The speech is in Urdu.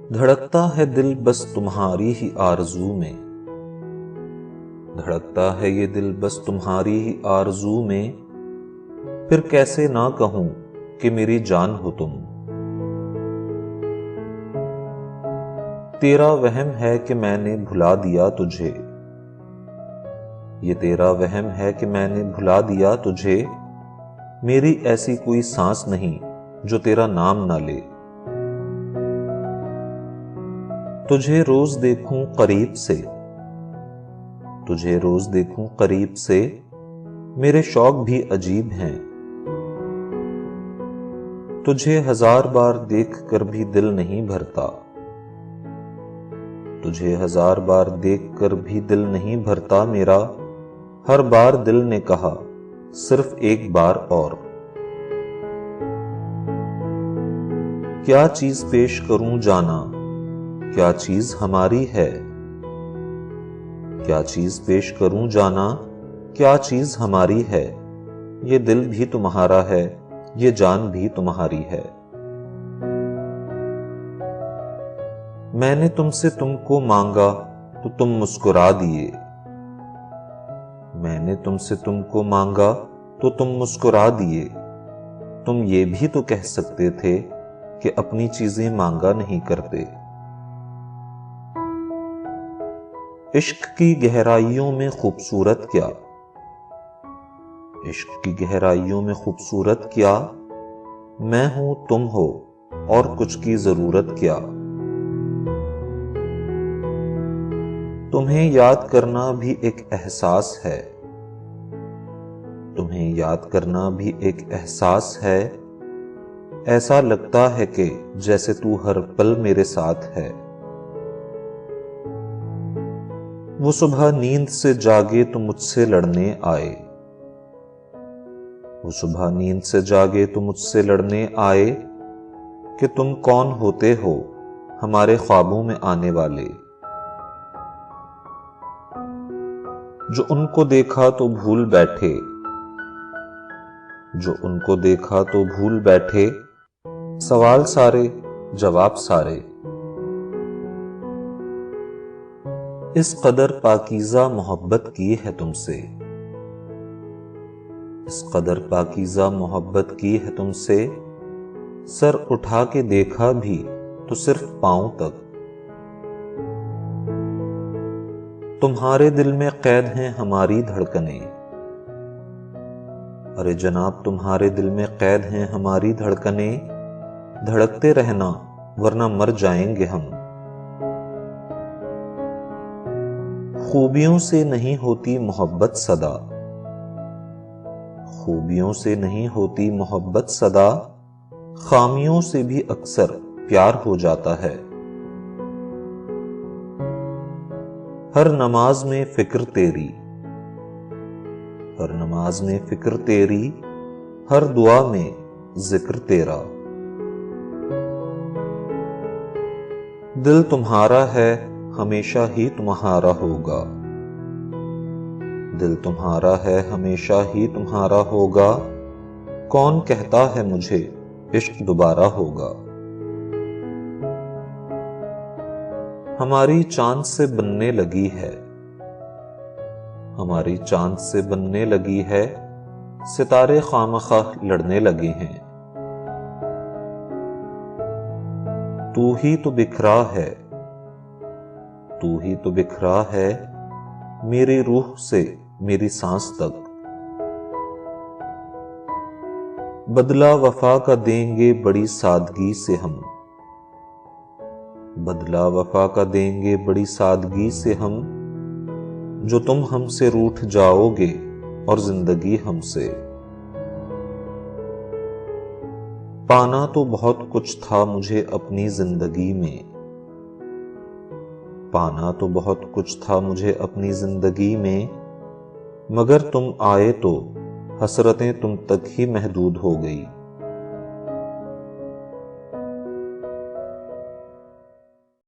دھڑکتا ہے دل بس تمہاری ہی آرزو میں، دھڑکتا ہے یہ دل بس تمہاری ہی آرزو میں، پھر کیسے نہ کہوں کہ میری جان ہو تم۔ تیرا وہم ہے کہ میں نے بھلا دیا تجھے، یہ تیرا وہم ہے کہ میں نے بھلا دیا تجھے، میری ایسی کوئی سانس نہیں جو تیرا نام نہ لے۔ تجھے روز دیکھوں قریب سے، تجھے روز دیکھوں قریب سے، میرے شوق بھی عجیب ہیں۔ تجھے ہزار بار دیکھ کر بھی دل نہیں بھرتا، تجھے ہزار بار دیکھ کر بھی دل نہیں بھرتا میرا، ہر بار دل نے کہا صرف ایک بار اور۔ کیا چیز پیش کروں جانا، کیا چیز ہماری ہے، کیا چیز پیش کروں جانا، کیا چیز ہماری ہے، یہ دل بھی تمہارا ہے، یہ جان بھی تمہاری ہے۔ میں نے تم سے تم کو مانگا تو تم مسکرا دیے، میں نے تم سے تم کو مانگا تو تم مسکرا دیے، تم یہ بھی تو کہہ سکتے تھے کہ اپنی چیزیں مانگا نہیں کرتے۔ عشق کی گہرائیوں میں خوبصورت کیا، عشق کی گہرائیوں میں خوبصورت کیا، میں ہوں تم ہو اور کچھ کی ضرورت کیا۔ تمہیں یاد کرنا بھی ایک احساس ہے، تمہیں یاد کرنا بھی ایک احساس ہے، ایسا لگتا ہے کہ جیسے تو ہر پل میرے ساتھ ہے۔ وہ صبح نیند سے جاگے تو مجھ سے لڑنے آئے، وہ صبح نیند سے جاگے تو مجھ سے لڑنے آئے، کہ تم کون ہوتے ہو ہمارے خوابوں میں آنے والے۔ جو ان کو دیکھا تو بھول بیٹھے، جو ان کو دیکھا تو بھول بیٹھے، سوال سارے جواب سارے۔ اس قدر پاکیزہ محبت کی ہے تم سے، اس قدر پاکیزہ محبت کی ہے تم سے، سر اٹھا کے دیکھا بھی تو صرف پاؤں تک۔ تمہارے دل میں قید ہیں ہماری دھڑکنیں، ارے جناب تمہارے دل میں قید ہیں ہماری دھڑکنیں، دھڑکتے رہنا ورنہ مر جائیں گے ہم۔ خوبیوں سے نہیں ہوتی محبت صدا، خوبیوں سے نہیں ہوتی محبت صدا، خامیوں سے بھی اکثر پیار ہو جاتا ہے۔ ہر نماز میں فکر تیری، ہر نماز میں فکر تیری، ہر دعا میں ذکر تیرا۔ دل تمہارا ہے ہمیشہ ہی تمہارا ہوگا، دل تمہارا ہے ہمیشہ ہی تمہارا ہوگا، کون کہتا ہے مجھے عشق دوبارہ ہوگا۔ ہماری چاند سے بننے لگی ہے، ہماری چاند سے بننے لگی ہے، ستارے خواہ لڑنے لگے ہیں۔ تو ہی تو بکھرا ہے، تو ہی تو بکھرا ہے، میری روح سے میری سانس تک۔ بدلہ وفا کا دیں گے بڑی سادگی سے ہم، بدلہ وفا کا دیں گے بڑی سادگی سے ہم، جو تم ہم سے روٹھ جاؤ گے اور زندگی ہم سے۔ پانا تو بہت کچھ تھا مجھے اپنی زندگی میں، پانا تو بہت کچھ تھا مجھے اپنی زندگی میں، مگر تم آئے تو حسرتیں تم تک ہی محدود ہو گئی۔